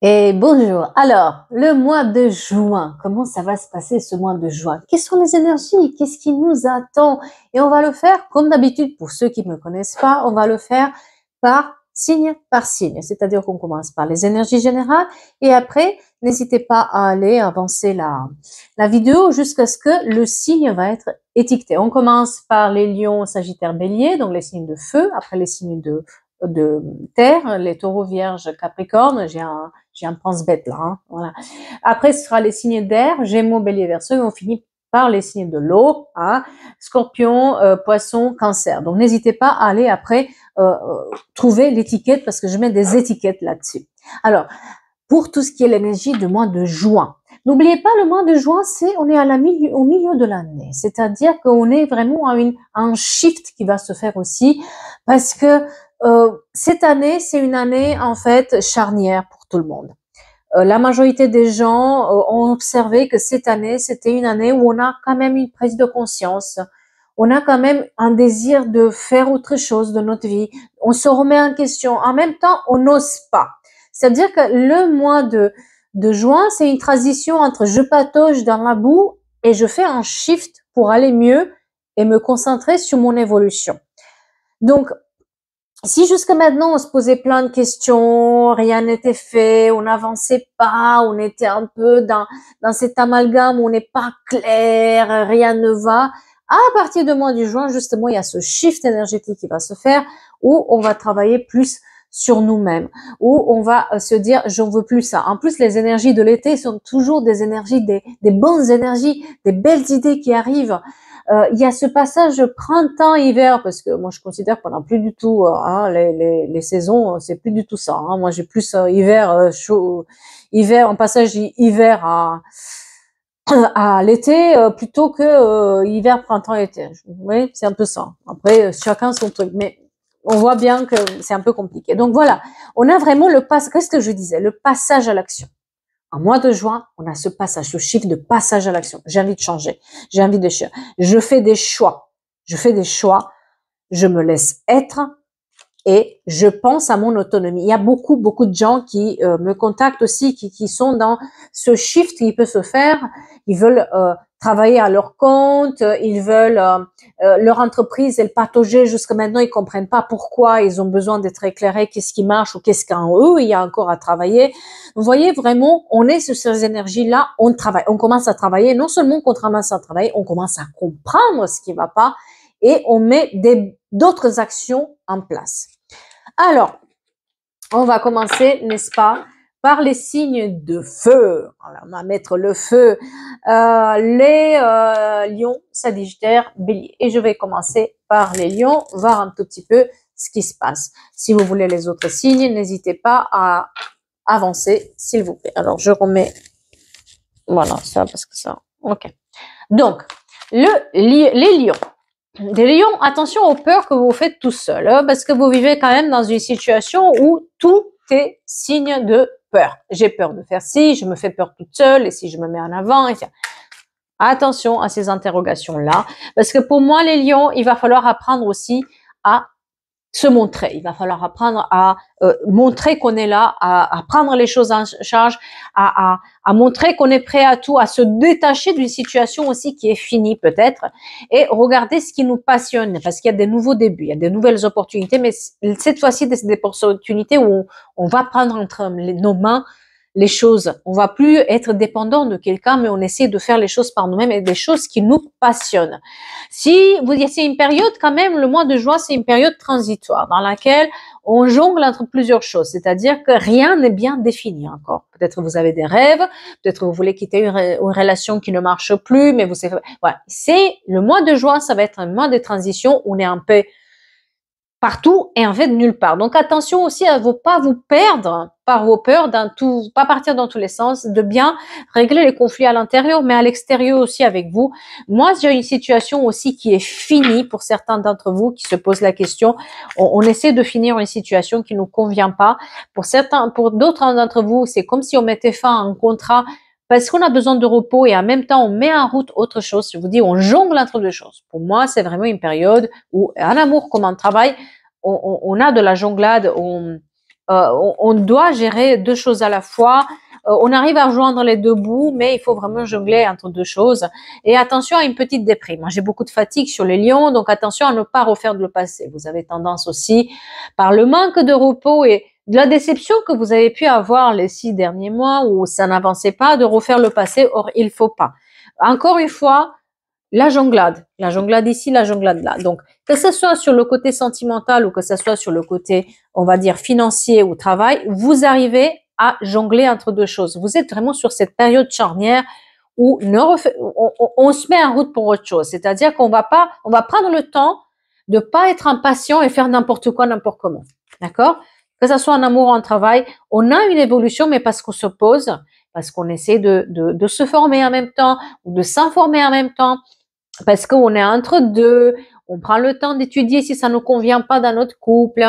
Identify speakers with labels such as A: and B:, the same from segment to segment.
A: Et bonjour. Alors, le mois de juin, comment ça va se passer ce mois de juin? Quelles sont les énergies? Qu'est-ce qui nous attend? Et on va le faire comme d'habitude, pour ceux qui ne me connaissent pas, on va le faire par signe. C'est-à-dire qu'on commence par les énergies générales et après, n'hésitez pas à aller avancer la vidéo jusqu'à ce que le signe va être étiqueté. On commence par les lions, sagittaires, bélier, donc les signes de feu, après les signes de terre, les taureaux, vierges, capricorne, j'ai un pense-bête là, hein, voilà. Après, ce sera les signes d'air, gémeaux, bélier, verseau, et on finit par les signes de l'eau, hein, scorpion, poisson, cancer. Donc, n'hésitez pas à aller après trouver l'étiquette parce que je mets des étiquettes là-dessus. Alors, pour tout ce qui est l'énergie du mois de juin, n'oubliez pas, le mois de juin, on est au milieu de l'année. C'est-à-dire qu'on est vraiment à un shift qui va se faire aussi parce que cette année, c'est une année en fait charnière pour tout le monde. La majorité des gens ont observé que cette année, c'était une année où on a quand même une prise de conscience. On a quand même un désir de faire autre chose de notre vie. On se remet en question. En même temps, on n'ose pas. C'est-à-dire que le mois de juin, c'est une transition entre je patauge dans la boue et je fais un shift pour aller mieux et me concentrer sur mon évolution. Donc, si jusqu'à maintenant on se posait plein de questions, rien n'était fait, on n'avançait pas, on était un peu dans cet amalgame où on n'est pas clair, rien ne va, à partir du mois de juin, justement, il y a ce shift énergétique qui va se faire où on va travailler plus sur nous-mêmes, où on va se dire j'en veux plus ça. En plus, les énergies de l'été sont toujours des énergies, des bonnes énergies, des belles idées qui arrivent. Il y a ce passage printemps-hiver parce que moi je considère qu'on n'a plus du tout hein, les saisons, c'est plus du tout ça. Hein. Moi j'ai plus hiver chaud, hiver en passage hiver à l'été plutôt que hiver printemps-été. Oui, c'est un peu ça. Après chacun son truc, mais on voit bien que c'est un peu compliqué. Donc voilà, on a vraiment qu'est-ce que je disais, le passage à l'action. En mois de juin, on a ce passage, ce chiffre de passage à l'action. J'ai envie de changer. J'ai envie de changer. Je fais des choix. Je fais des choix. Je me laisse être et je pense à mon autonomie. Il y a beaucoup de gens qui me contactent aussi, qui sont dans ce shift qui peut se faire. Ils veulent travailler à leur compte, ils veulent leur entreprise, elle pataugeait jusqu'à maintenant, ils comprennent pas pourquoi, ils ont besoin d'être éclairés, qu'est-ce qui marche ou qu'est-ce qu'en eux il y a encore à travailler. Vous voyez vraiment, on est sur ces énergies-là, on travaille, on commence à travailler. Non seulement qu'on commence à travailler, on commence à comprendre ce qui va pas et on met d'autres actions en place. Alors, on va commencer, n'est-ce pas, par les signes de feu. Alors, on va mettre le feu, les lions, sagittaires, bélier. Et je vais commencer par les lions, voir un tout petit peu ce qui se passe. Si vous voulez les autres signes, n'hésitez pas à avancer, s'il vous plaît. Alors, je remets, voilà, ça, parce que ça, ok. Donc, les lions. Des lions, attention aux peurs que vous faites tout seul, hein, parce que vous vivez quand même dans une situation où tout est signe de peur. J'ai peur de faire ci, je me fais peur toute seule, et si je me mets en avant, etc. Attention à ces interrogations-là, parce que pour moi, les lions, il va falloir apprendre aussi à se montrer. Il va falloir apprendre à montrer qu'on est là, à prendre les choses en charge, à montrer qu'on est prêt à tout, à se détacher d'une situation aussi qui est finie peut-être, et regarder ce qui nous passionne, parce qu'il y a des nouveaux débuts, il y a des nouvelles opportunités, mais cette fois-ci, des opportunités où on va prendre entre nos mains les choses. On va plus être dépendant de quelqu'un, mais on essaie de faire les choses par nous-mêmes et des choses qui nous passionnent. Si vous c'est une période quand même, le mois de juin, c'est une période transitoire dans laquelle on jongle entre plusieurs choses, c'est-à-dire que rien n'est bien défini encore. Peut-être vous avez des rêves, peut-être vous voulez quitter une relation qui ne marche plus, mais vous savez, voilà. C'est le mois de juin, ça va être un mois de transition où on est un peu partout et en fait nulle part. Donc attention aussi à ne pas vous perdre par vos peurs, pas partir dans tous les sens, de bien régler les conflits à l'intérieur, mais à l'extérieur aussi avec vous. Moi, j'ai une situation aussi qui est finie pour certains d'entre vous qui se posent la question. On essaie de finir une situation qui nous convient pas. Pour d'autres d'entre vous, c'est comme si on mettait fin à un contrat parce qu'on a besoin de repos et en même temps on met en route autre chose. Je vous dis, on jongle entre deux choses. Pour moi, c'est vraiment une période où, en amour comme en travail, on a de la jonglade, On doit gérer deux choses à la fois. On arrive à rejoindre les deux bouts, mais il faut vraiment jongler entre deux choses. Et attention à une petite déprime. Moi, j'ai beaucoup de fatigue sur les lions, donc attention à ne pas refaire de le passé. Vous avez tendance aussi, par le manque de repos et de la déception que vous avez pu avoir les 6 derniers mois où ça n'avançait pas, de refaire le passé. Or, il faut pas. Encore une fois, la jonglade ici, la jonglade là. Donc, que ce soit sur le côté sentimental ou que ce soit sur le côté, on va dire, financier ou travail, vous arrivez à jongler entre deux choses. Vous êtes vraiment sur cette période charnière où on se met en route pour autre chose. C'est-à-dire qu'on va prendre le temps de pas être impatient et faire n'importe quoi, n'importe comment. D'accord? Que ce soit en amour ou en travail, on a une évolution, mais parce qu'on se pose, parce qu'on essaie de se former en même temps, ou de s'informer en même temps, parce qu'on est entre deux, on prend le temps d'étudier si ça ne nous convient pas dans notre couple,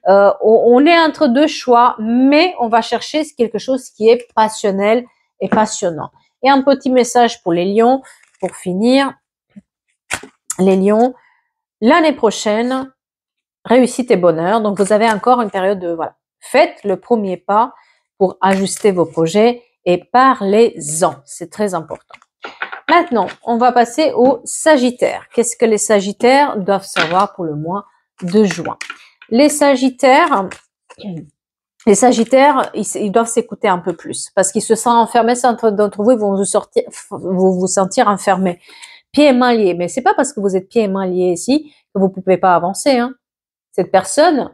A: on est entre deux choix, mais on va chercher quelque chose qui est passionnel et passionnant. Et un petit message pour les lions, pour finir. Les lions, l'année prochaine, réussite et bonheur. Donc, vous avez encore une période de, voilà. Faites le premier pas pour ajuster vos projets et parlez-en. C'est très important. Maintenant, on va passer aux Sagittaires. Qu'est-ce que les Sagittaires doivent savoir pour le mois de juin? Les Sagittaires, ils doivent s'écouter un peu plus parce qu'ils se sentent enfermés. Certains d'entre vous, ils vont vous sentir enfermés, pieds et mains liés. Mais c'est pas parce que vous êtes pieds et mains liés ici que vous pouvez pas avancer. Hein. Cette personne,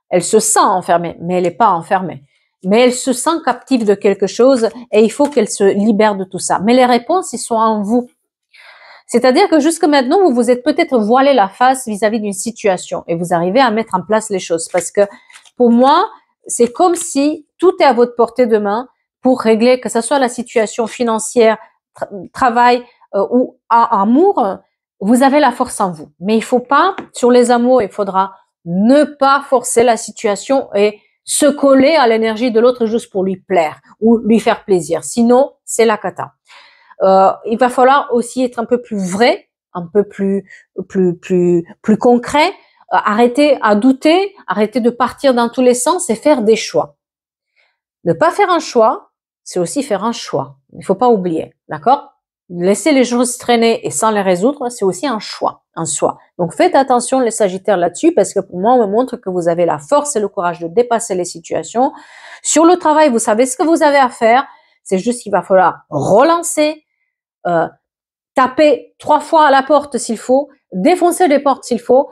A: elle se sent enfermée, mais elle n'est pas enfermée. Mais elle se sent captive de quelque chose et il faut qu'elle se libère de tout ça. Mais les réponses, ils sont en vous. C'est-à-dire que jusque maintenant, vous vous êtes peut-être voilé la face vis-à-vis d'une situation et vous arrivez à mettre en place les choses. Parce que pour moi, c'est comme si tout est à votre portée de main pour régler, que ce soit la situation financière, travail ou amour, vous avez la force en vous. Mais il faut pas, sur les amours, il faudra ne pas forcer la situation et se coller à l'énergie de l'autre juste pour lui plaire ou lui faire plaisir. Sinon, c'est la cata. Il va falloir aussi être un peu plus vrai, un peu plus concret, arrêter à douter, arrêter de partir dans tous les sens et faire des choix. Ne pas faire un choix, c'est aussi faire un choix. Il faut pas oublier, d'accord? Laisser les choses traîner et sans les résoudre, c'est aussi un choix, un soi. Donc faites attention les Sagittaires là-dessus parce que pour moi, on me montre que vous avez la force et le courage de dépasser les situations. Sur le travail, vous savez ce que vous avez à faire. C'est juste qu'il va falloir relancer, taper 3 fois à la porte s'il faut, défoncer les portes s'il faut,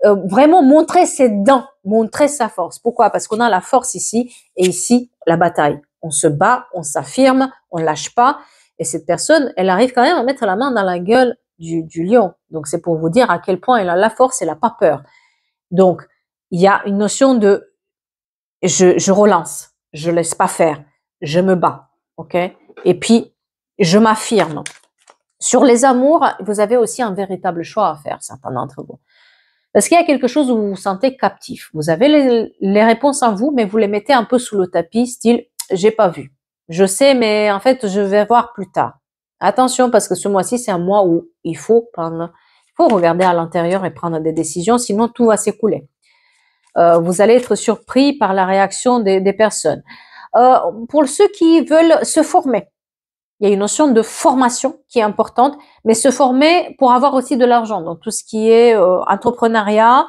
A: vraiment montrer ses dents, montrer sa force. Pourquoi? Parce qu'on a la force ici et ici, la bataille. On se bat, on s'affirme, on ne lâche pas. Et cette personne, elle arrive quand même à mettre la main dans la gueule du lion. Donc, c'est pour vous dire à quel point elle a la force, elle n'a pas peur. Donc, il y a une notion de je relance, je laisse pas faire, je me bats, ok? Et puis, je m'affirme. Sur les amours, vous avez aussi un véritable choix à faire, certains d'entre vous. Parce qu'il y a quelque chose où vous vous sentez captif. Vous avez les réponses en vous, mais vous les mettez un peu sous le tapis, style « j'ai pas vu ». Je sais, mais en fait, je vais voir plus tard. Attention, parce que ce mois-ci, c'est un mois où il faut regarder à l'intérieur et prendre des décisions, sinon tout va s'écouler. Vous allez être surpris par la réaction des personnes. Pour ceux qui veulent se former, il y a une notion de formation qui est importante, mais se former pour avoir aussi de l'argent. Donc, tout ce qui est entrepreneuriat,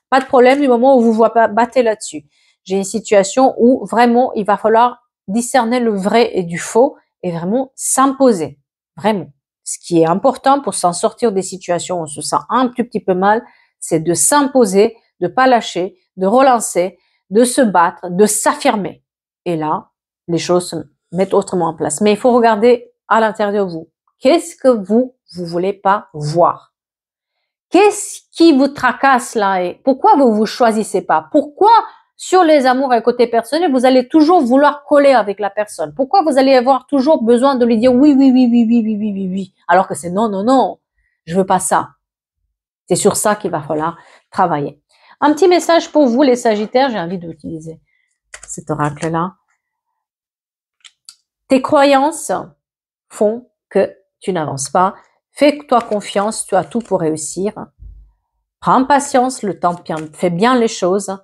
A: pas de problème du moment où vous vous battez là-dessus. J'ai une situation où vraiment, il va falloir discerner le vrai et du faux et vraiment s'imposer. Vraiment. Ce qui est important pour s'en sortir des situations où on se sent un tout petit peu mal, c'est de s'imposer, de pas lâcher, de relancer, de se battre, de s'affirmer. Et là, les choses se mettent autrement en place. Mais il faut regarder à l'intérieur de vous. Qu'est-ce que vous voulez pas voir? Qu'est-ce qui vous tracasse là et pourquoi vous choisissez pas? Pourquoi sur les amours et côté personnel, vous allez toujours vouloir coller avec la personne? Pourquoi vous allez avoir toujours besoin de lui dire oui, oui, oui, oui, oui, oui, oui, oui, oui, alors que c'est non, non, non, je veux pas ça. C'est sur ça qu'il va falloir travailler. Un petit message pour vous, les Sagittaires, j'ai envie d'utiliser cet oracle-là. Tes croyances font que tu n'avances pas. Fais-toi confiance, tu as tout pour réussir. Prends patience, le temps fait bien les choses.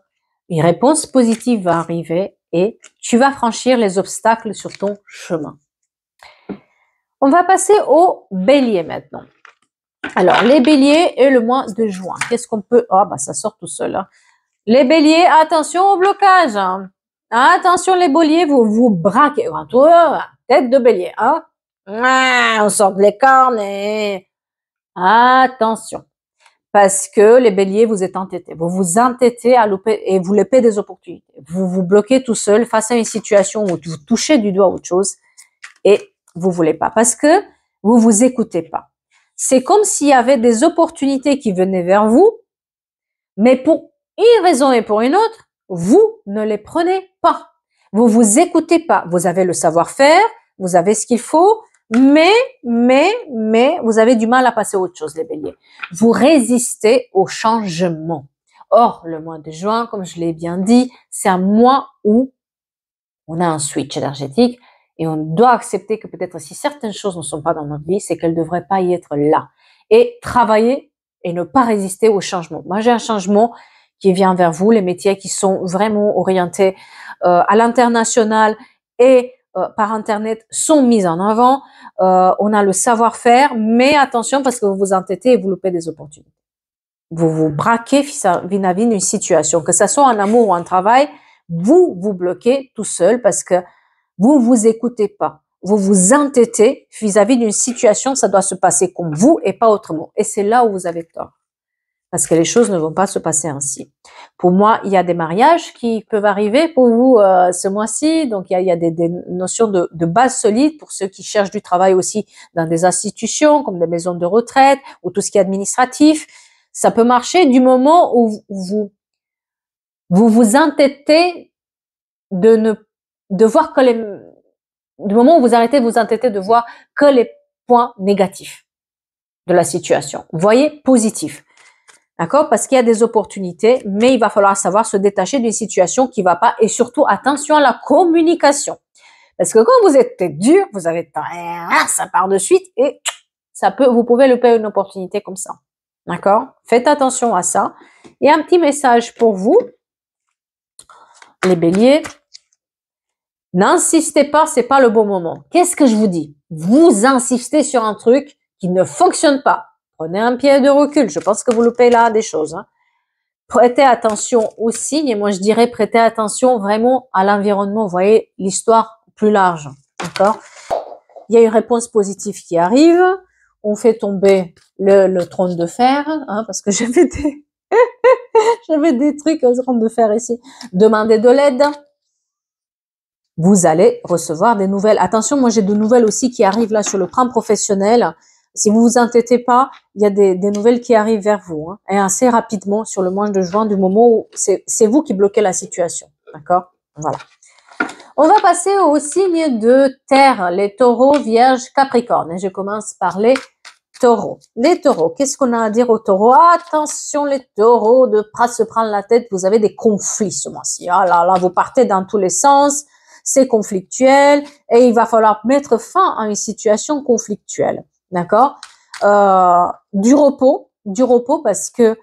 A: une réponse positive va arriver et tu vas franchir les obstacles sur ton chemin. On va passer au bélier maintenant. Alors, les béliers et le mois de juin. Qu'est-ce qu'on peut... Oh, bah ça sort tout seul. Hein. Les béliers, attention au blocage. Hein. Attention les béliers, vous vous braquez. Toi, tête de bélier. Hein. On sort les cornes et... Attention. Parce que les béliers, vous êtes entêtés. Vous vous entêtez à louper et vous loupez des opportunités. Vous vous bloquez tout seul face à une situation où vous touchez du doigt autre chose et vous voulez pas. Parce que vous vous écoutez pas. C'est comme s'il y avait des opportunités qui venaient vers vous, mais pour une raison et pour une autre, vous ne les prenez pas. Vous vous écoutez pas. Vous avez le savoir-faire, vous avez ce qu'il faut, mais vous avez du mal à passer à autre chose, les béliers. Vous résistez au changement. Or, le mois de juin, comme je l'ai bien dit, c'est un mois où on a un switch énergétique et on doit accepter que peut-être si certaines choses ne sont pas dans notre vie, c'est qu'elles ne devraient pas y être là. Et travailler et ne pas résister au changement. Moi, j'ai un changement qui vient vers vous, les métiers qui sont vraiment orientés à l'international et par Internet sont mis en avant. On a le savoir-faire, mais attention parce que vous vous entêtez et vous loupez des opportunités. Vous vous braquez vis-à-vis d'une situation, que ce soit en amour ou en travail, vous vous bloquez tout seul parce que vous vous écoutez pas. Vous vous entêtez vis-à-vis d'une situation, ça doit se passer comme vous et pas autrement. Et c'est là où vous avez tort. Parce que les choses ne vont pas se passer ainsi. Pour moi, il y a des mariages qui peuvent arriver pour vous ce mois-ci. Donc, il y a des notions de base solide pour ceux qui cherchent du travail aussi dans des institutions comme des maisons de retraite ou tout ce qui est administratif. Ça peut marcher du moment où vous vous entêtez de voir que du moment où vous arrêtez de vous entêter de voir que les points négatifs de la situation. Vous voyez, positif. D'accord? Parce qu'il y a des opportunités, mais il va falloir savoir se détacher d'une situation qui va pas et surtout attention à la communication. Parce que quand vous êtes dur, vous avez ça part de suite et vous pouvez louper une opportunité comme ça. D'accord? Faites attention à ça. Et un petit message pour vous, les béliers. N'insistez pas, c'est pas le bon moment. Qu'est-ce que je vous dis? Vous insistez sur un truc qui ne fonctionne pas. Prenez un pied de recul. Je pense que vous loupez là des choses. Hein. Prêtez attention aux signes. Et moi, je dirais prêtez attention vraiment à l'environnement. Vous voyez, l'histoire plus large. D'accord? Il y a une réponse positive qui arrive. On fait tomber le trône de fer. Hein, parce que j'avais des trucs au trône de fer ici. Demandez de l'aide. Vous allez recevoir des nouvelles. Attention, moi, j'ai de nouvelles aussi qui arrivent là sur le plan professionnel. Si vous vous entêtez pas, il y a des nouvelles qui arrivent vers vous, hein, et assez rapidement sur le mois de juin, du moment où c'est vous qui bloquez la situation, d'accord? Voilà. On va passer au signe de terre, les taureaux, vierges, capricornes. Et je commence par les taureaux. Les taureaux, qu'est-ce qu'on a à dire aux taureaux? Attention les taureaux, de pas se prendre la tête, vous avez des conflits ce mois-ci. Ah là là, vous partez dans tous les sens, c'est conflictuel et il va falloir mettre fin à une situation conflictuelle. D'accord? Du repos parce que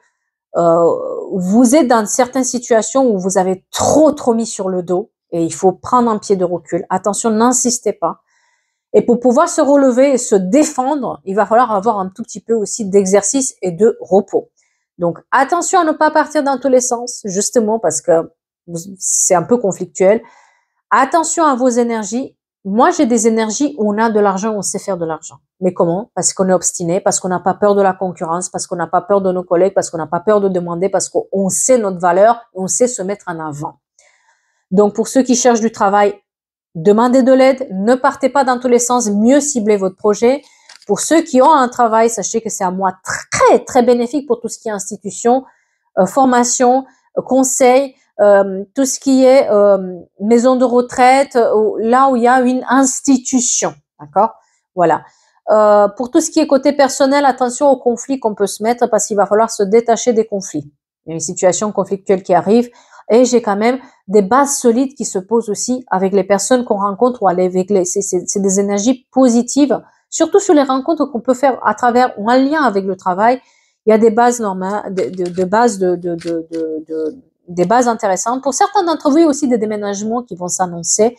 A: vous êtes dans certaines situations où vous avez trop mis sur le dos et il faut prendre un pied de recul. Attention, n'insistez pas. Et pour pouvoir se relever et se défendre, il va falloir avoir un tout petit peu aussi d'exercice et de repos. Donc, attention à ne pas partir dans tous les sens, justement parce que c'est un peu conflictuel. Attention à vos énergies. Moi, j'ai des énergies où on a de l'argent, on sait faire de l'argent. Mais comment? Parce qu'on est obstiné, parce qu'on n'a pas peur de la concurrence, parce qu'on n'a pas peur de nos collègues, parce qu'on n'a pas peur de demander, parce qu'on sait notre valeur, on sait se mettre en avant. Donc, pour ceux qui cherchent du travail, demandez de l'aide, ne partez pas dans tous les sens, mieux ciblez votre projet. Pour ceux qui ont un travail, sachez que c'est un mois très bénéfique pour tout ce qui est institution, formation, conseil, tout ce qui est maison de retraite, là où il y a une institution, d'accord? Voilà. Pour tout ce qui est côté personnel, attention aux conflits qu'on peut se mettre parce qu'il va falloir se détacher des conflits. Il y a une situation conflictuelle qui arrive et j'ai quand même des bases solides qui se posent aussi avec les personnes qu'on rencontre ou avec c'est des énergies positives, surtout sur les rencontres qu'on peut faire à travers ou en lien avec le travail. Il y a des bases normales, de bases des bases intéressantes. Pour certains d'entre vous, il y a aussi des déménagements qui vont s'annoncer,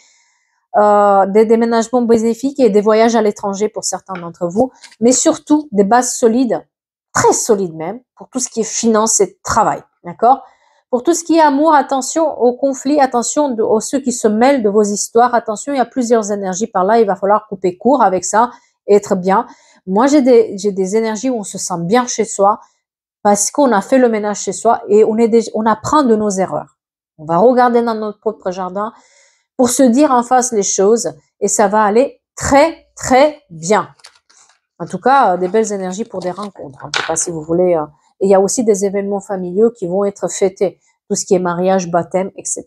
A: des déménagements bénéfiques et des voyages à l'étranger pour certains d'entre vous, mais surtout des bases solides, très solides même, pour tout ce qui est finance et travail, d'accord? Pour tout ce qui est amour, attention aux conflits, attention aux ceux qui se mêlent de vos histoires, attention, il y a plusieurs énergies par là, il va falloir couper court avec ça et être bien. Moi, j'ai des énergies où on se sent bien chez soi parce qu'on a fait le ménage chez soi et on apprend de nos erreurs. On va regarder dans notre propre jardin pour se dire en face les choses et ça va aller très, très bien. En tout cas, des belles énergies pour des rencontres. Je ne sais pas si vous voulez. Et il y a aussi des événements familiaux qui vont être fêtés. Tout ce qui est mariage, baptême, etc.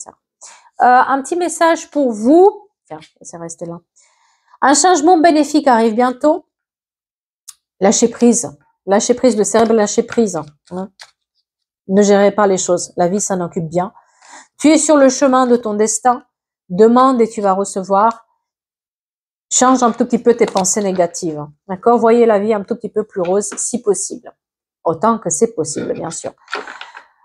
A: Un petit message pour vous. Tiens, c'est resté là. Un changement bénéfique arrive bientôt. Lâchez prise. Lâchez prise, le cérèbre, lâchez prise. Hein. Ne gérez pas les choses. La vie s'en occupe bien. Tu es sur le chemin de ton destin. Demande et tu vas recevoir. Change un tout petit peu tes pensées négatives. D'accord? Voyez la vie un tout petit peu plus rose si possible. Autant que c'est possible, bien sûr.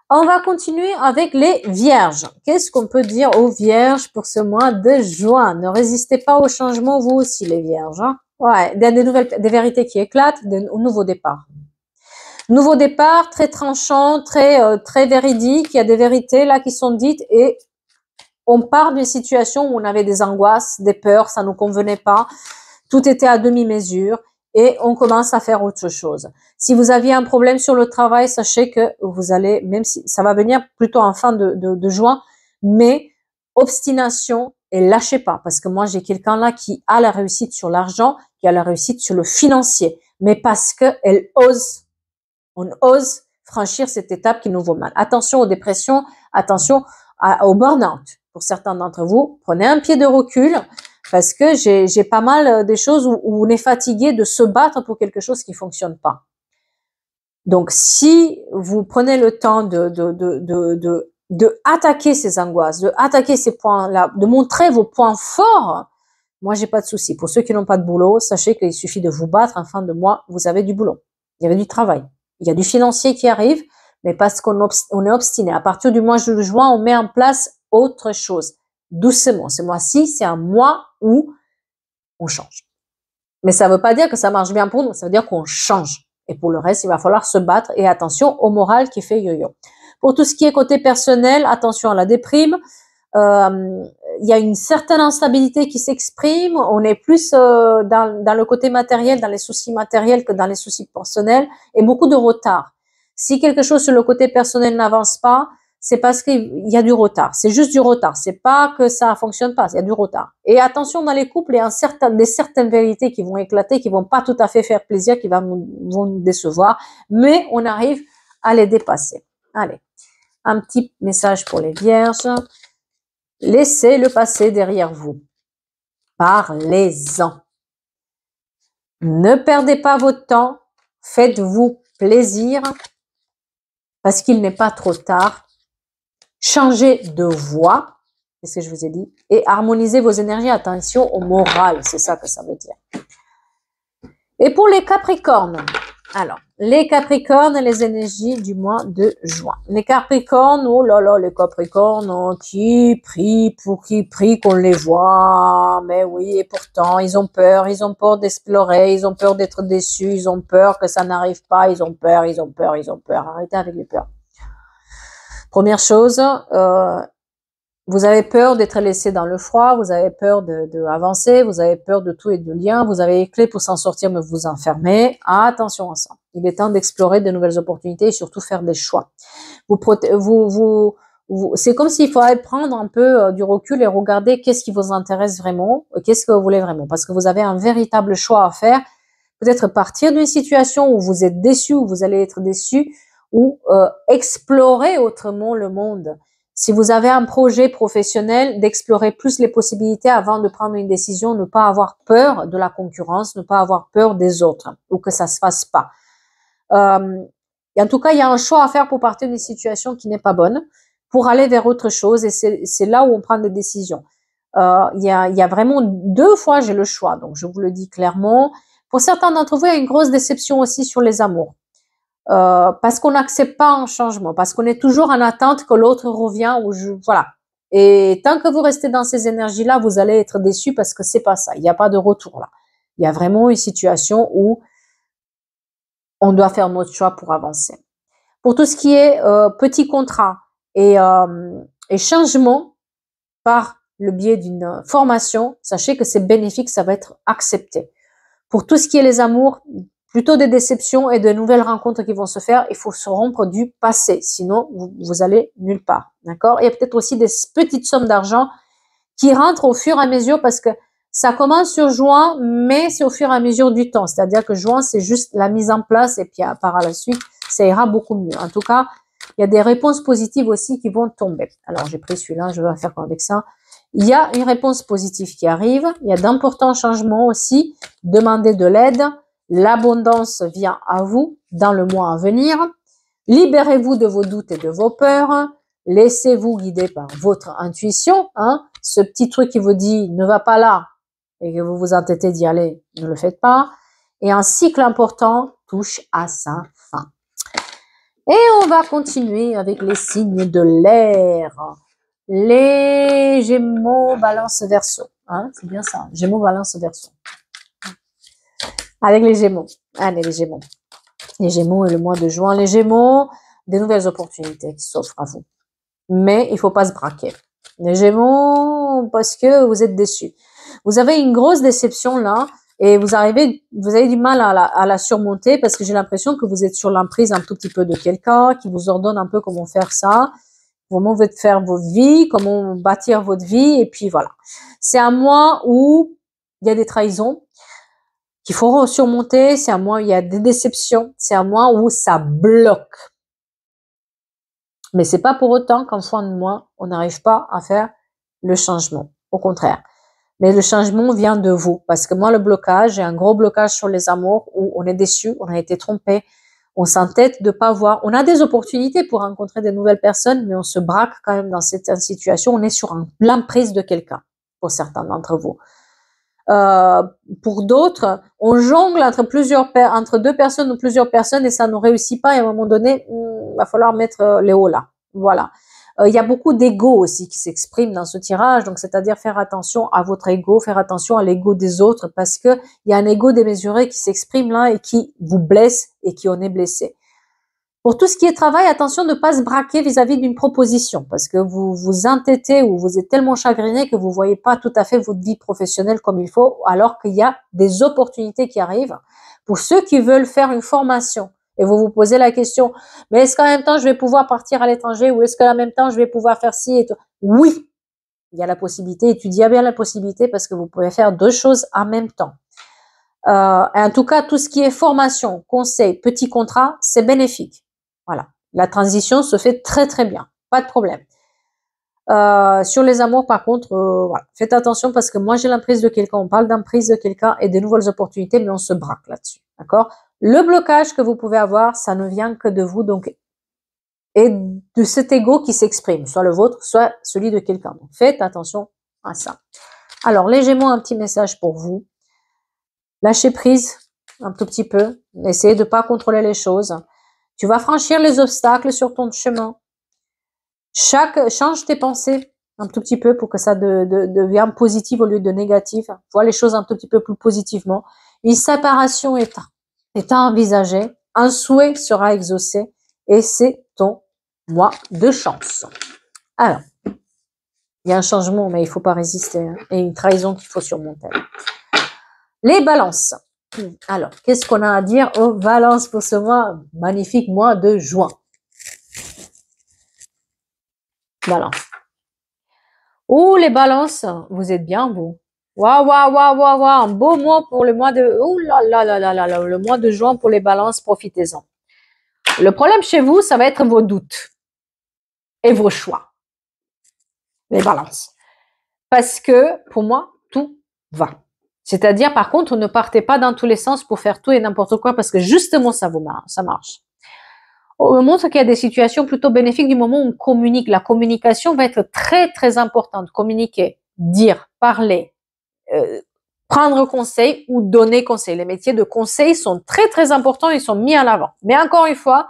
A: On va continuer avec les vierges. Qu'est-ce qu'on peut dire aux vierges pour ce mois de juin? Ne résistez pas au changement, vous aussi, les vierges. Hein? Ouais, des vérités qui éclatent, au nouveau départ. Nouveau départ, très tranchant, très véridique. Il y a des vérités là qui sont dites et on part d'une situation où on avait des angoisses, des peurs, ça nous convenait pas. Tout était à demi-mesure et on commence à faire autre chose. Si vous aviez un problème sur le travail, sachez que vous allez, même si ça va venir plutôt en fin de juin, mais obstination et lâchez pas. Parce que moi, j'ai quelqu'un là qui a la réussite sur l'argent, qui a la réussite sur le financier, mais parce qu'elle ose. On ose franchir cette étape qui nous vaut mal. Attention aux dépressions, attention au burn-out. Pour certains d'entre vous, prenez un pied de recul parce que j'ai pas mal des choses où on est fatigué de se battre pour quelque chose qui fonctionne pas. Donc, si vous prenez le temps de attaquer ces angoisses, de attaquer ces points-là, de montrer vos points forts, moi, j'ai pas de souci. Pour ceux qui n'ont pas de boulot, sachez qu'il suffit de vous battre en fin de mois, vous avez du boulot. Il y avait du travail. Il y a du financier qui arrive, mais parce qu'on est obstiné. À partir du mois de juin, on met en place autre chose. Doucement. Ce mois-ci, c'est un mois où on change. Mais ça ne veut pas dire que ça marche bien pour nous. Ça veut dire qu'on change. Et pour le reste, il va falloir se battre. Et attention au moral qui fait yo-yo. Pour tout ce qui est côté personnel, attention à la déprime. Il y a une certaine instabilité qui s'exprime. On est plus dans le côté matériel, dans les soucis matériels que dans les soucis personnels. Et beaucoup de retard. Si quelque chose sur le côté personnel n'avance pas, c'est parce qu'il y a du retard. C'est juste du retard. C'est pas que ça fonctionne pas. Il y a du retard. Et attention dans les couples, il y a certaines vérités qui vont éclater, qui vont pas tout à fait faire plaisir, qui vont nous décevoir. Mais on arrive à les dépasser. Allez. Un petit message pour les vierges. Laissez le passé derrière vous. Parlez-en. Ne perdez pas votre temps. Faites-vous plaisir. Parce qu'il n'est pas trop tard. Changez de voix, c'est ce que je vous ai dit, et harmonisez vos énergies. Attention au moral, c'est ça que ça veut dire. Et pour les Capricornes, alors, les Capricornes et les énergies du mois de juin. Les Capricornes, oh là là, les Capricornes, oh, qui prient qu'on les voit, mais oui, et pourtant, ils ont peur d'explorer, ils ont peur d'être déçus, ils ont peur que ça n'arrive pas, ils ont peur. Arrêtez avec les peurs. Première chose, vous avez peur d'être laissé dans le froid, vous avez peur d'avancer, vous avez peur de tout et de lien, vous avez les clés pour s'en sortir, mais vous enfermez. Attention à ça. Il est temps d'explorer de nouvelles opportunités et surtout faire des choix. C'est comme s'il faudrait prendre un peu du recul et regarder qu'est-ce qui vous intéresse vraiment, qu'est-ce que vous voulez vraiment, parce que vous avez un véritable choix à faire. Peut-être partir d'une situation où vous êtes déçu, où vous allez être déçu, ou explorer autrement le monde. Si vous avez un projet professionnel, d'explorer plus les possibilités avant de prendre une décision, ne pas avoir peur de la concurrence, ne pas avoir peur des autres ou que ça se fasse pas. Et en tout cas, il y a un choix à faire pour partir d'une situation qui n'est pas bonne, pour aller vers autre chose et c'est là où on prend des décisions. Il y a vraiment 2 fois j'ai le choix, donc je vous le dis clairement. Pour certains d'entre vous, il y a une grosse déception aussi sur les amours. parce qu'on n'accepte pas un changement, parce qu'on est toujours en attente que l'autre revient voilà. Et tant que vous restez dans ces énergies-là, vous allez être déçus parce que c'est pas ça. Il n'y a pas de retour là. Il y a vraiment une situation où on doit faire notre choix pour avancer. Pour tout ce qui est petits contrats et changement par le biais d'une formation, sachez que c'est bénéfique, ça va être accepté. Pour tout ce qui est les amours, plutôt des déceptions et de nouvelles rencontres qui vont se faire, il faut se rompre du passé, sinon vous allez nulle part, d'accord? Il y a peut-être aussi des petites sommes d'argent qui rentrent au fur et à mesure parce que ça commence sur juin, mais c'est au fur et à mesure du temps. C'est-à-dire que juin, c'est juste la mise en place et puis par la suite, ça ira beaucoup mieux. En tout cas, il y a des réponses positives aussi qui vont tomber. Alors, j'ai pris celui-là, je vais faire quoi avec ça? Il y a une réponse positive qui arrive. Il y a d'importants changements aussi. Demandez de l'aide. L'abondance vient à vous dans le mois à venir. Libérez-vous de vos doutes et de vos peurs. Laissez-vous guider par votre intuition. Hein. Ce petit truc qui vous dit ne va pas là et que vous vous entêtez d'y aller, ne le faites pas. Et un cycle important touche à sa fin. Et on va continuer avec les signes de l'air. Les Gémeaux, Balance, Verseau. Hein, c'est bien ça. Gémeaux, Balance, Verseau. Avec les Gémeaux. Allez, les Gémeaux. Les Gémeaux et le mois de juin. Les Gémeaux, des nouvelles opportunités qui s'offrent à vous. Mais il faut pas se braquer. Les Gémeaux, parce que vous êtes déçus. Vous avez une grosse déception là et vous avez du mal à la surmonter parce que j'ai l'impression que vous êtes sur l'emprise un tout petit peu de quelqu'un qui vous ordonne un peu comment faire ça, comment vous faites faire votre vie, comment bâtir votre vie et puis voilà. C'est un mois où il y a des trahisons qu'il faut surmonter, c'est un mois où il y a des déceptions, c'est un mois où ça bloque. Mais c'est pas pour autant qu'en fin de mois, on n'arrive pas à faire le changement. Au contraire. Mais le changement vient de vous. Parce que moi, le blocage, j'ai un gros blocage sur les amours où on est déçu, on a été trompé, on s'entête de pas voir. On a des opportunités pour rencontrer de nouvelles personnes, mais on se braque quand même dans cette situation. On est sur l'emprise de quelqu'un, pour certains d'entre vous. Pour d'autres, on jongle entre deux personnes ou plusieurs personnes et ça ne réussit pas et à un moment donné, va falloir mettre les hauts là. Voilà. Il y a beaucoup d'ego aussi qui s'exprime dans ce tirage, donc c'est-à-dire faire attention à votre ego, faire attention à l'ego des autres parce que il y a un ego démesuré qui s'exprime là et qui vous blesse et qui en est blessé. Pour tout ce qui est travail, attention de ne pas se braquer vis-à-vis d'une proposition parce que vous vous entêtez ou vous êtes tellement chagriné que vous voyez pas tout à fait votre vie professionnelle comme il faut alors qu'il y a des opportunités qui arrivent. Pour ceux qui veulent faire une formation et vous vous posez la question, mais est-ce qu'en même temps je vais pouvoir partir à l'étranger ou est-ce qu'en même temps je vais pouvoir faire ci et tout? Oui, il y a la possibilité, étudiez bien la possibilité parce que vous pouvez faire deux choses en même temps. En tout cas, tout ce qui est formation, conseil, petit contrat, c'est bénéfique. Voilà. La transition se fait très très bien. Pas de problème. Sur les amours, par contre, voilà. Faites attention parce que moi, j'ai l'emprise de quelqu'un. On parle d'emprise de quelqu'un et de nouvelles opportunités, mais on se braque là-dessus. D'accord? Le blocage que vous pouvez avoir, ça ne vient que de vous, donc, et de cet ego qui s'exprime, soit le vôtre, soit celui de quelqu'un. Donc, faites attention à ça. Alors, les Gémeaux, un petit message pour vous. Lâchez prise un tout petit peu. Essayez de pas contrôler les choses. Tu vas franchir les obstacles sur ton chemin. Change tes pensées un tout petit peu pour que ça devienne positif au lieu de négatif. Vois les choses un tout petit peu plus positivement. Une séparation est à envisager. Un souhait sera exaucé et c'est ton mois de chance. Alors, il y a un changement, mais il faut pas résister. Hein, et une trahison qu'il faut surmonter. Les balances. Alors, qu'est-ce qu'on a à dire aux balances pour ce mois, magnifique mois de juin? Balance. Oh, les balances, vous êtes bien, vous. Waouh, waouh, waouh, waouh, waouh, un beau mois pour le mois de, oh là là là là là là, le mois de juin pour les balances, profitez-en. Le problème chez vous, ça va être vos doutes et vos choix. Les balances. Parce que, pour moi, tout va. C'est-à-dire, par contre, ne partez pas dans tous les sens pour faire tout et n'importe quoi parce que justement, ça marche. On montre qu'il y a des situations plutôt bénéfiques du moment où on communique. La communication va être très, très importante. Communiquer, dire, parler, prendre conseil ou donner conseil. Les métiers de conseil sont très, très importants, ils sont mis en avant. Mais encore une fois,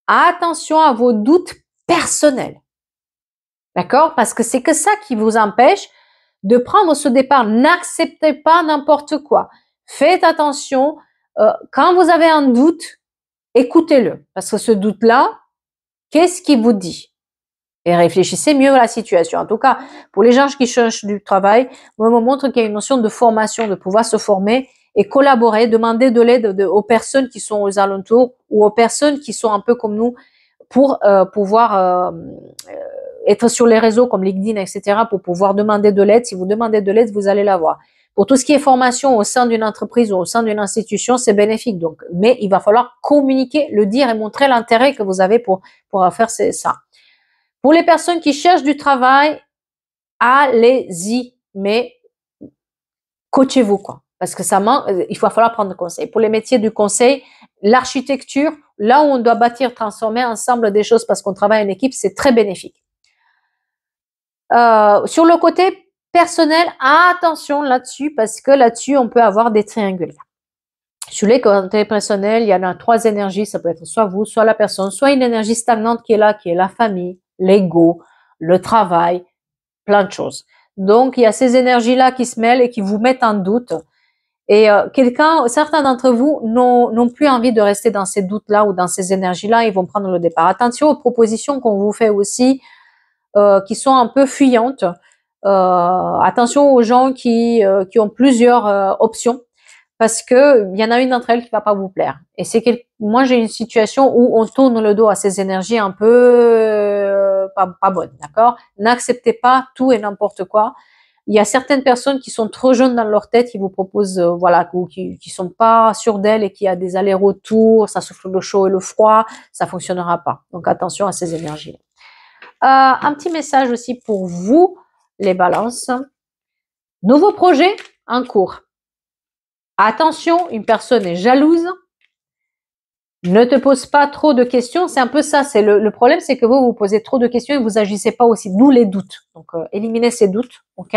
A: attention à vos doutes personnels. D'accord? Parce que c'est que ça qui vous empêche de prendre ce départ. N'acceptez pas n'importe quoi. Faites attention. Quand vous avez un doute, écoutez-le. Parce que ce doute-là, qu'est-ce qu'il vous dit? Et réfléchissez mieux à la situation. En tout cas, pour les gens qui cherchent du travail, moi, on me montre qu'il y a une notion de formation, de pouvoir se former et collaborer, demander de l'aide aux personnes qui sont aux alentours ou aux personnes qui sont un peu comme nous pour pouvoir être sur les réseaux comme LinkedIn, etc., pour pouvoir demander de l'aide. Si vous demandez de l'aide, vous allez l'avoir. Pour tout ce qui est formation au sein d'une entreprise ou au sein d'une institution, c'est bénéfique. Donc, mais il va falloir communiquer, le dire et montrer l'intérêt que vous avez pour faire ça. Pour les personnes qui cherchent du travail, allez-y, mais coachez-vous, quoi. Parce que il va falloir prendre conseil. Pour les métiers du conseil, l'architecture, là où on doit bâtir, transformer ensemble des choses parce qu'on travaille en équipe, c'est très bénéfique. Sur le côté personnel, attention là-dessus, parce que là-dessus, on peut avoir des triangulaires. Sur les côtés personnels, il y en a 3 énergies, ça peut être soit vous, soit la personne, soit une énergie stagnante qui est là, qui est la famille, l'ego, le travail, plein de choses. Donc, il y a ces énergies-là qui se mêlent et qui vous mettent en doute. Et certains d'entre vous n'ont plus envie de rester dans ces doutes-là ou dans ces énergies-là, ils vont prendre le départ. Attention aux propositions qu'on vous fait aussi, qui sont un peu fuyantes. Attention aux gens qui ont plusieurs options, parce que il y en a une d'entre elles qui va pas vous plaire. Et moi j'ai une situation où on tourne le dos à ces énergies un peu pas bonnes, d'accord? N'acceptez pas tout et n'importe quoi. Il y a certaines personnes qui sont trop jeunes dans leur tête, qui vous proposent, ou qui sont pas sûres d'elles et qui a des allers-retours, ça souffle le chaud et le froid, ça fonctionnera pas. Donc attention à ces énergies. Un petit message aussi pour vous, les balances. Nouveau projet en cours. Attention, une personne est jalouse. Ne te pose pas trop de questions. C'est un peu ça. C'est le problème, c'est que vous posez trop de questions et vous agissez pas aussi. D'où les doutes. Donc, éliminez ces doutes. Ok?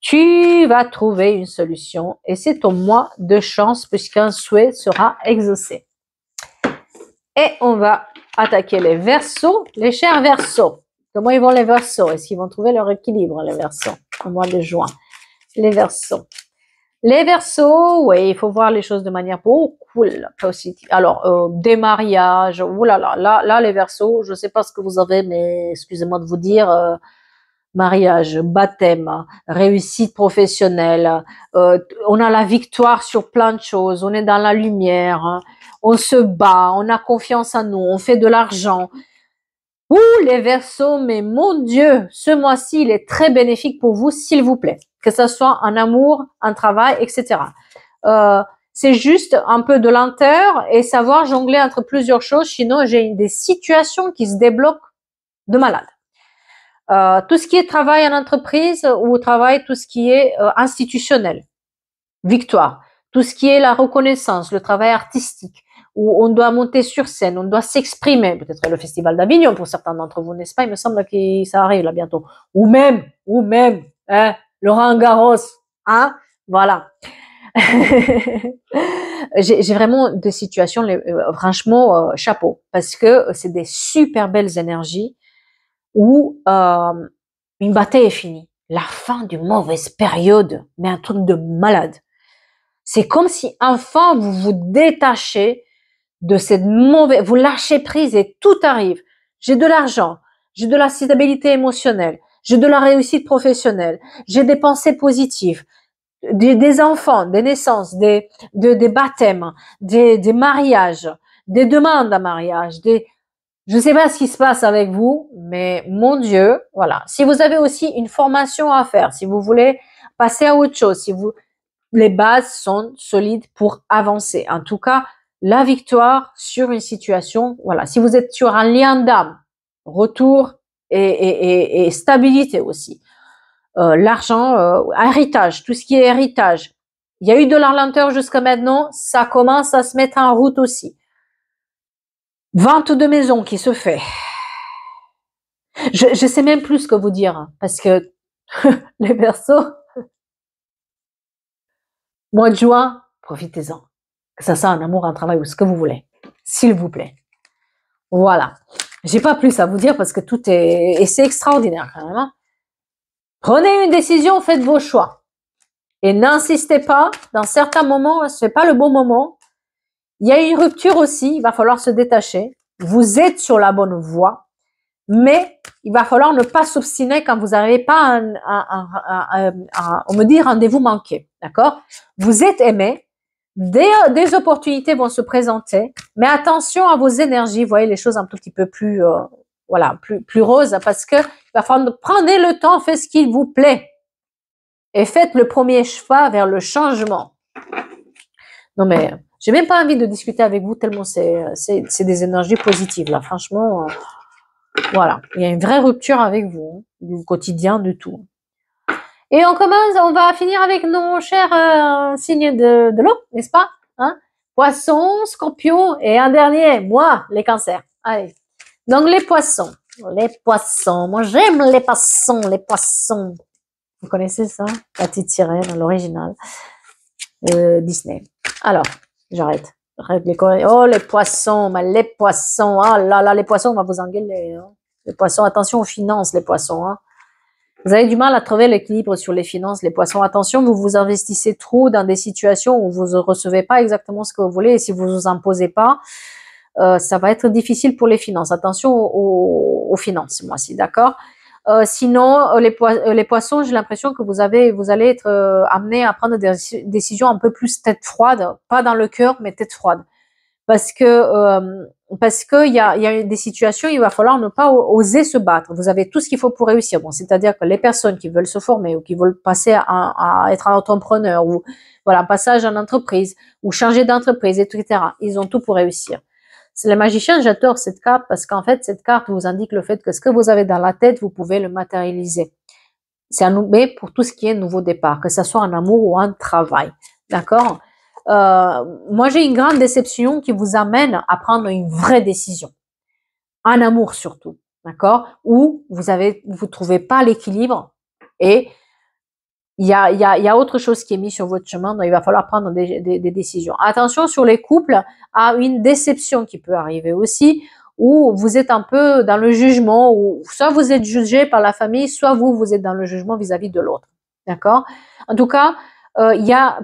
A: Tu vas trouver une solution et c'est ton mois de chance puisqu'un souhait sera exaucé. Et on va attaquer les Verseaux, les chers Verseaux. Comment ils vont les Verseaux? Est-ce qu'ils vont trouver leur équilibre, les Verseaux, au mois de juin? Les Verseaux. Les Verseaux, oui, il faut voir les choses de manière beaucoup positive. Alors, des mariages, oulala, là, les Verseaux, je ne sais pas ce que vous avez, mais excusez-moi de vous dire, mariage, baptême, réussite professionnelle, on a la victoire sur plein de choses, on est dans la lumière, on se bat, on a confiance en nous, on fait de l'argent. Ouh, les Verseaux, mais mon Dieu, ce mois-ci, il est très bénéfique pour vous, s'il vous plaît. Que ce soit en amour, en travail, etc. C'est juste un peu de lenteur et savoir jongler entre plusieurs choses, sinon j'ai des situations qui se débloquent de malade. Tout ce qui est travail en entreprise ou travail, tout ce qui est institutionnel, victoire. Tout ce qui est la reconnaissance, le travail artistique, où on doit monter sur scène, on doit s'exprimer. Peut-être le Festival d'Avignon pour certains d'entre vous, n'est-ce pas? Il me semble que ça arrive là bientôt. Ou même, hein, Laurent Garros, hein? Voilà. J'ai vraiment des situations, franchement, chapeau, parce que c'est des super belles énergies où une bataille est finie. La fin d'une mauvaise période, mais un truc de malade. C'est comme si enfin vous vous détachez de cette mauvaise, vous lâchez prise et tout arrive. J'ai de l'argent, j'ai de la stabilité émotionnelle, j'ai de la réussite professionnelle, j'ai des pensées positives, des enfants, des naissances, des baptêmes, des mariages, des demandes à mariage, je ne sais pas ce qui se passe avec vous, mais mon Dieu, voilà. Si vous avez aussi une formation à faire, si vous voulez passer à autre chose, les bases sont solides pour avancer. En tout cas, la victoire sur une situation, voilà. Si vous êtes sur un lien d'âme, retour et stabilité aussi. L'argent, héritage, tout ce qui est héritage. Il y a eu de la lenteur jusqu'à maintenant, ça commence à se mettre en route aussi. Vente de maison qui se fait. Je sais même plus ce que vous dire, parce que les Verseaux, Mois de juin, profitez-en. Que ça soit un amour, un travail ou ce que vous voulez. S'il vous plaît. Voilà. J'ai pas plus à vous dire parce que tout est... Et c'est extraordinaire quand même. Hein. Prenez une décision, faites vos choix. Et n'insistez pas. Dans certains moments, ce n'est pas le bon moment. Il y a une rupture aussi. Il va falloir se détacher. Vous êtes sur la bonne voie. Mais il va falloir ne pas s'obstiner quand vous n'avez pas on me dit rendez-vous manqué. D'accord? Vous êtes aimé. Des opportunités vont se présenter. Mais attention à vos énergies. Vous voyez les choses un tout petit peu plus... voilà, plus rose, parce que il va falloir prendre le temps, faites ce qu'il vous plaît. Et faites le premier pas vers le changement. Non mais, j'ai même pas envie de discuter avec vous tellement c'est des énergies positives, là. Franchement, voilà. Il y a une vraie rupture avec vous, hein, du quotidien, du tout. Et on commence, on va finir avec nos chers signes de l'eau, n'est-ce pas? Hein? Poisson, Scorpion, et un dernier, moi, les cancers. Allez. Donc, les poissons. Les poissons. Moi, j'aime les poissons, les poissons. Vous connaissez ça? La petite sirène, l'original. Disney. Alors, j'arrête. J'arrête les conneries. Oh, les poissons, mais les poissons. Ah là là, les poissons, on va vous engueuler. Hein. Les poissons, attention aux finances, les poissons. Hein. Vous avez du mal à trouver l'équilibre sur les finances, les poissons. Attention, vous vous investissez trop dans des situations où vous ne recevez pas exactement ce que vous voulez. Et si vous ne vous imposez pas, ça va être difficile pour les finances. Attention aux finances, moi aussi, d'accord. Sinon, les poissons, j'ai l'impression que vous allez être amenés à prendre des décisions un peu plus tête froide, pas dans le cœur, mais tête froide, parce que il y a des situations, il va falloir ne pas oser se battre. Vous avez tout ce qu'il faut pour réussir. Bon, c'est-à-dire que les personnes qui veulent se former ou qui veulent passer à être un entrepreneur ou voilà, passage en entreprise ou changer d'entreprise, etc. Ils ont tout pour réussir. C'est le magicien, j'adore cette carte parce qu'en fait, cette carte vous indique le fait que ce que vous avez dans la tête, vous pouvez le matérialiser. C'est mais pour tout ce qui est nouveau départ, que ce soit en amour ou en travail. D'accord? Moi, j'ai une grande déception qui vous amène à prendre une vraie décision. En amour surtout. D'accord? Où vous trouvez pas l'équilibre et il y a autre chose qui est mis sur votre chemin, donc il va falloir prendre des décisions. Attention sur les couples, à une déception qui peut arriver aussi, où vous êtes un peu dans le jugement, ou soit vous êtes jugé par la famille, soit vous êtes dans le jugement vis-à-vis de l'autre. D'accord? En tout cas,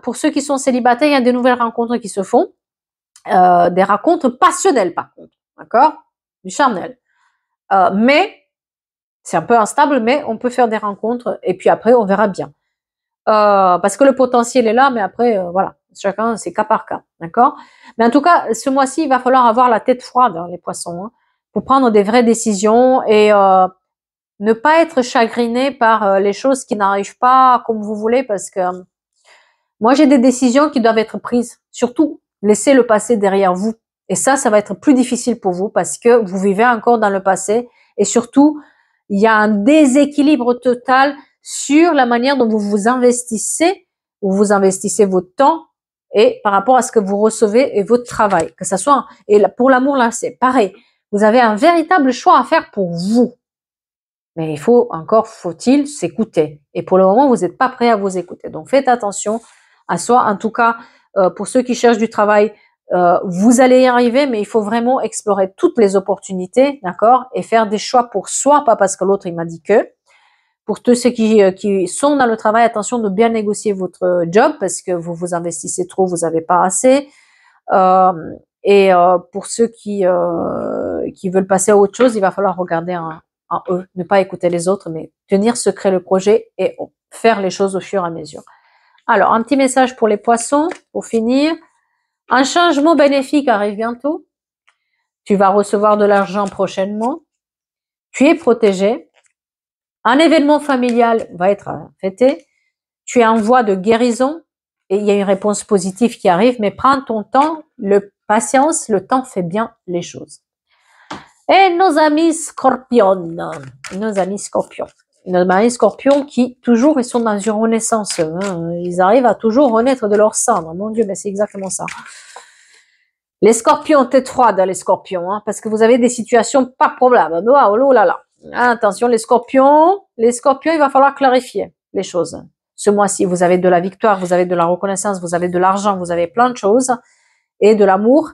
A: pour ceux qui sont célibataires, il y a des nouvelles rencontres qui se font, des rencontres passionnelles par contre, d'accord? Du charnel. Mais, c'est un peu instable, mais on peut faire des rencontres, et puis après, on verra bien. Parce que le potentiel est là, mais après, voilà, chacun, c'est cas par cas, d'accord? Mais en tout cas, ce mois-ci, il va falloir avoir la tête froide, hein, les poissons, hein, pour prendre des vraies décisions et ne pas être chagriné par les choses qui n'arrivent pas comme vous voulez, parce que moi, j'ai des décisions qui doivent être prises. Surtout, laissez le passé derrière vous. Et ça va être plus difficile pour vous parce que vous vivez encore dans le passé et surtout, il y a un déséquilibre total sur la manière dont vous vous investissez votre temps et par rapport à ce que vous recevez et votre travail. Que ça soit, et pour l'amour, là, c'est pareil. Vous avez un véritable choix à faire pour vous. Mais faut-il s'écouter. Et pour le moment, vous n'êtes pas prêt à vous écouter. Donc, faites attention à soi. En tout cas, pour ceux qui cherchent du travail, vous allez y arriver, mais il faut vraiment explorer toutes les opportunités, d'accord, et faire des choix pour soi, pas parce que l'autre il m'a dit que. Pour tous ceux qui sont dans le travail, attention de bien négocier votre job parce que vous vous investissez trop, vous n'avez pas assez. Pour ceux qui veulent passer à autre chose, il va falloir regarder en eux, ne pas écouter les autres, mais tenir secret le projet et faire les choses au fur et à mesure. Alors, un petit message pour les poissons, pour finir. Un changement bénéfique arrive bientôt. Tu vas recevoir de l'argent prochainement. Tu es protégé. Un événement familial va être fêté. Tu es en voie de guérison et il y a une réponse positive qui arrive, mais prends ton temps, patience, le temps fait bien les choses. Et nos amis scorpions, qui toujours ils sont dans une renaissance, hein, ils arrivent à toujours renaître de leur cendre, mon Dieu, mais c'est exactement ça. Les scorpions, tête froide, les scorpions, hein, parce que vous avez des situations pas probables. Oh là là. Attention, les scorpions, il va falloir clarifier les choses. Ce mois-ci, vous avez de la victoire, vous avez de la reconnaissance, vous avez de l'argent, vous avez plein de choses et de l'amour,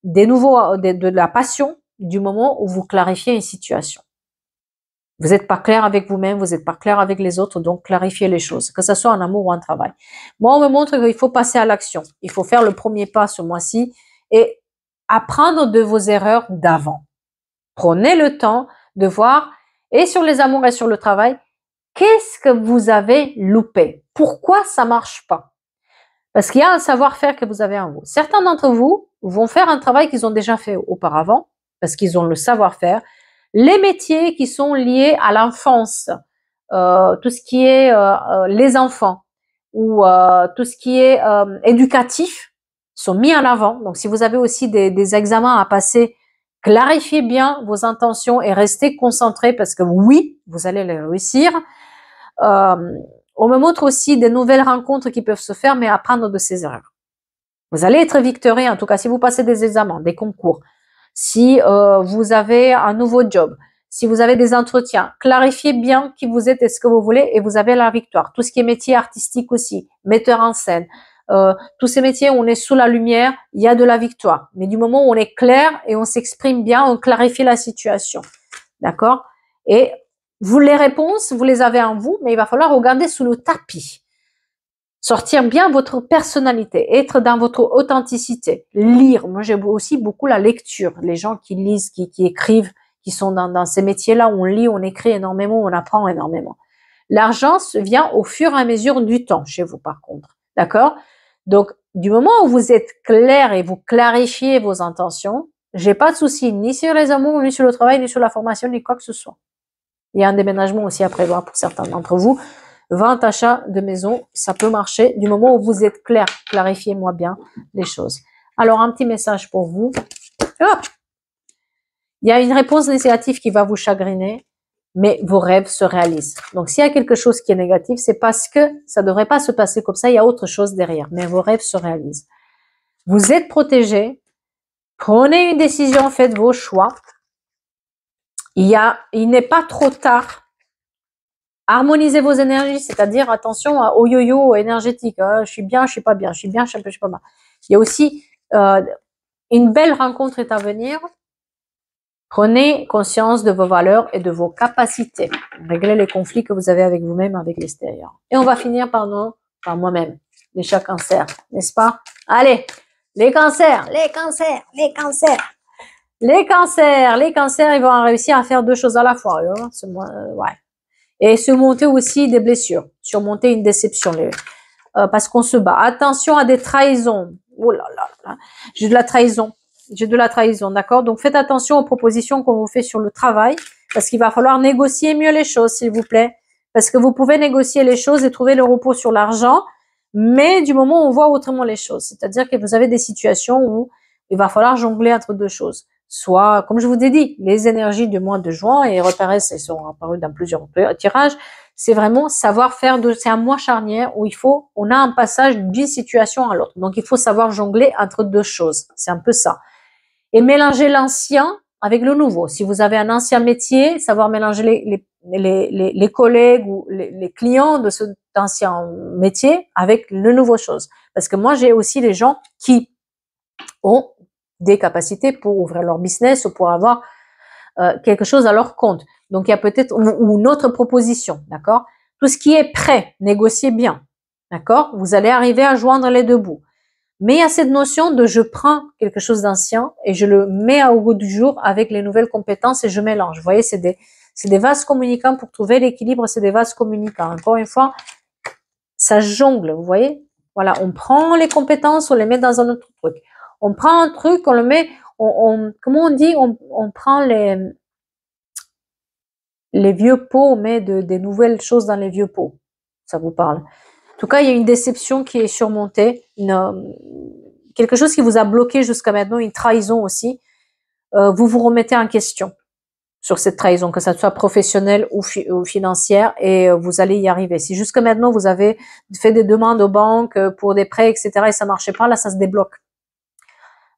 A: de la passion du moment où vous clarifiez une situation. Vous n'êtes pas clair avec vous-même, vous n'êtes pas clair avec les autres, donc clarifiez les choses, que ce soit en amour ou en travail. Moi, on me montre qu'il faut passer à l'action. Il faut faire le premier pas ce mois-ci et apprendre de vos erreurs d'avant. Prenez le temps de voir, et sur les amours et sur le travail, qu'est-ce que vous avez loupé? Pourquoi ça marche pas? Parce qu'il y a un savoir-faire que vous avez en vous. Certains d'entre vous vont faire un travail qu'ils ont déjà fait auparavant, parce qu'ils ont le savoir-faire. Les métiers qui sont liés à l'enfance, tout ce qui est les enfants ou tout ce qui est éducatif sont mis en avant. Donc, si vous avez aussi des examens à passer, clarifiez bien vos intentions et restez concentrés parce que oui, vous allez les réussir. On me montre aussi des nouvelles rencontres qui peuvent se faire, mais apprendre de ces erreurs. Vous allez être victorieux, en tout cas, si vous passez des examens, des concours, si vous avez un nouveau job, si vous avez des entretiens, clarifiez bien qui vous êtes et ce que vous voulez et vous avez la victoire. Tout ce qui est métier artistique aussi, metteur en scène, tous ces métiers où on est sous la lumière, il y a de la victoire. Mais du moment où on est clair et on s'exprime bien, on clarifie la situation. D'accord? Et les réponses, vous les avez en vous, mais il va falloir regarder sous le tapis. Sortir bien votre personnalité, être dans votre authenticité, lire. Moi, j'aime aussi beaucoup la lecture. Les gens qui lisent, qui écrivent, qui sont dans ces métiers-là où on lit, on écrit énormément, on apprend énormément. L'argent vient au fur et à mesure du temps chez vous, par contre. D'accord? Donc, du moment où vous êtes clair et vous clarifiez vos intentions, j'ai pas de souci ni sur les amours, ni sur le travail, ni sur la formation, ni quoi que ce soit. Il y a un déménagement aussi à prévoir pour certains d'entre vous. Vente, achat de maison, ça peut marcher du moment où vous êtes clair. Clarifiez-moi bien les choses. Alors, un petit message pour vous. Hop, il y a une réponse négative qui va vous chagriner, mais vos rêves se réalisent. Donc, s'il y a quelque chose qui est négatif, c'est parce que ça ne devrait pas se passer comme ça. Il y a autre chose derrière, mais vos rêves se réalisent. Vous êtes protégé. Prenez une décision, faites vos choix. Il n'est pas trop tard. Harmonisez vos énergies, c'est-à-dire attention au yo-yo énergétique. Je suis bien, je suis pas bien, je suis bien, je suis pas bien. Il y a aussi une belle rencontre est à venir. Prenez conscience de vos valeurs et de vos capacités. Réglez les conflits que vous avez avec vous-même, avec l'extérieur. Et on va finir par moi-même, les chats cancers, n'est-ce pas? Allez, les cancers, les cancers, les cancers. Les cancers, ils vont réussir à faire deux choses à la fois. Ouais. Et surmonter aussi des blessures, surmonter une déception, parce qu'on se bat. Attention à des trahisons. Oh là là là, j'ai de la trahison, d'accord? Donc faites attention aux propositions qu'on vous fait sur le travail, parce qu'il va falloir négocier mieux les choses, s'il vous plaît. Parce que vous pouvez négocier les choses et trouver le repos sur l'argent, mais du moment où on voit autrement les choses. C'est-à-dire que vous avez des situations où il va falloir jongler entre deux choses. Soit, comme je vous ai dit, les énergies du mois de juin, et repérez, elles sont apparues dans plusieurs tirages, c'est vraiment savoir faire c'est un mois charnière où on a un passage d'une situation à l'autre. Donc, il faut savoir jongler entre deux choses. C'est un peu ça. Et mélanger l'ancien avec le nouveau. Si vous avez un ancien métier, savoir mélanger les collègues ou les clients de cet ancien métier avec le nouveau chose. Parce que moi, j'ai aussi des gens qui ont des capacités pour ouvrir leur business ou pour avoir quelque chose à leur compte. Donc, il y a peut-être ou une autre proposition, d'accord? Tout ce qui est prêt, négociez bien, d'accord? Vous allez arriver à joindre les deux bouts. Mais il y a cette notion de je prends quelque chose d'ancien et je le mets au goût du jour avec les nouvelles compétences et je mélange. Vous voyez, c'est des vases communicants pour trouver l'équilibre, c'est des vases communicants. Encore une fois, ça jongle, vous voyez? Voilà, on prend les compétences, on les met dans un autre truc. On prend un truc, on le met, comment on dit, on prend les vieux pots, on met des nouvelles choses dans les vieux pots. Ça vous parle? En tout cas, il y a une déception qui est surmontée, quelque chose qui vous a bloqué jusqu'à maintenant, une trahison aussi. Vous vous remettez en question sur cette trahison, que ça soit professionnelle ou financière, et vous allez y arriver. Si jusqu'à maintenant, vous avez fait des demandes aux banques pour des prêts, etc., et ça marchait pas, là, ça se débloque.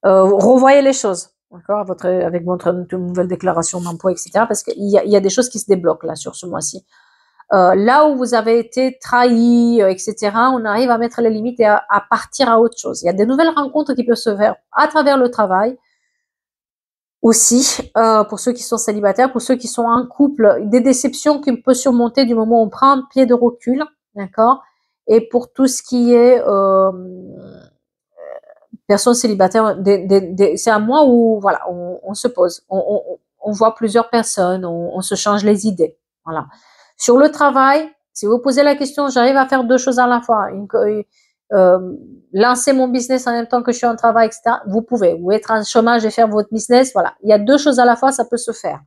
A: Revoyez les choses, d'accord, avec votre nouvelle déclaration d'emploi, etc., parce qu'il y a des choses qui se débloquent là sur ce mois-ci. là où vous avez été trahi, etc., on arrive à mettre les limites et à partir à autre chose. Il y a des nouvelles rencontres qui peuvent se faire à travers le travail aussi, pour ceux qui sont célibataires, pour ceux qui sont en couple, des déceptions qu'on peut surmonter du moment où on prend un pied de recul, d'accord. Et pour tout ce qui est personnes célibataires, c'est un mois où voilà, on se pose, on voit plusieurs personnes, on se change les idées, voilà. Sur le travail, si vous posez la question, j'arrive à faire deux choses à la fois, lancer mon business en même temps que je suis en travail, etc. Vous pouvez, vous être en chômage et faire votre business, voilà. Il y a deux choses à la fois, ça peut se faire.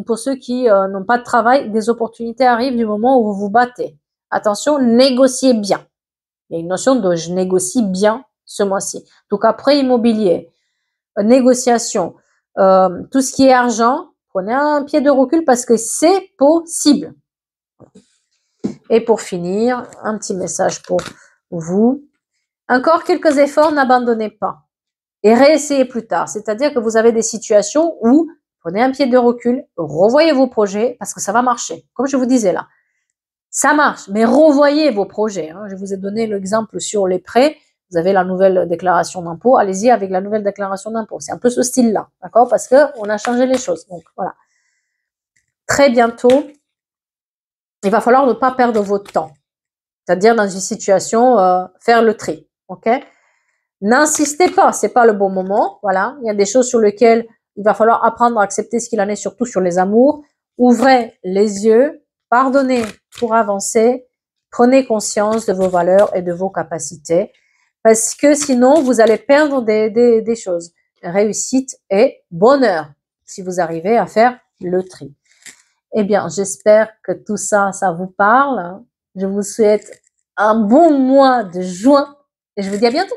A: Pour ceux qui n'ont pas de travail, des opportunités arrivent du moment où vous vous battez. Attention, négociez bien. Il y a une notion de je négocie bien ce mois-ci. Donc après immobilier, négociation, tout ce qui est argent, prenez un pied de recul parce que c'est possible. Et pour finir, un petit message pour vous. Encore quelques efforts, n'abandonnez pas. Et réessayez plus tard. C'est-à-dire que vous avez des situations où prenez un pied de recul, revoyez vos projets parce que ça va marcher. Comme je vous disais là. Ça marche, mais revoyez vos projets. Hein. Je vous ai donné l'exemple sur les prêts. Vous avez la nouvelle déclaration d'impôt. Allez-y avec la nouvelle déclaration d'impôt. C'est un peu ce style-là, d'accord? Parce que on a changé les choses. Donc voilà. Très bientôt, il va falloir ne pas perdre votre temps. C'est-à-dire dans une situation, faire le tri, ok? N'insistez pas, c'est pas le bon moment. Voilà, il y a des choses sur lesquelles il va falloir apprendre à accepter ce qu'il en est, surtout sur les amours. Ouvrez les yeux, pardonnez pour avancer, prenez conscience de vos valeurs et de vos capacités, parce que sinon vous allez perdre des choses. Réussite et bonheur si vous arrivez à faire le tri. Eh bien, j'espère que tout ça, ça vous parle. Je vous souhaite un bon mois de juin et je vous dis à bientôt.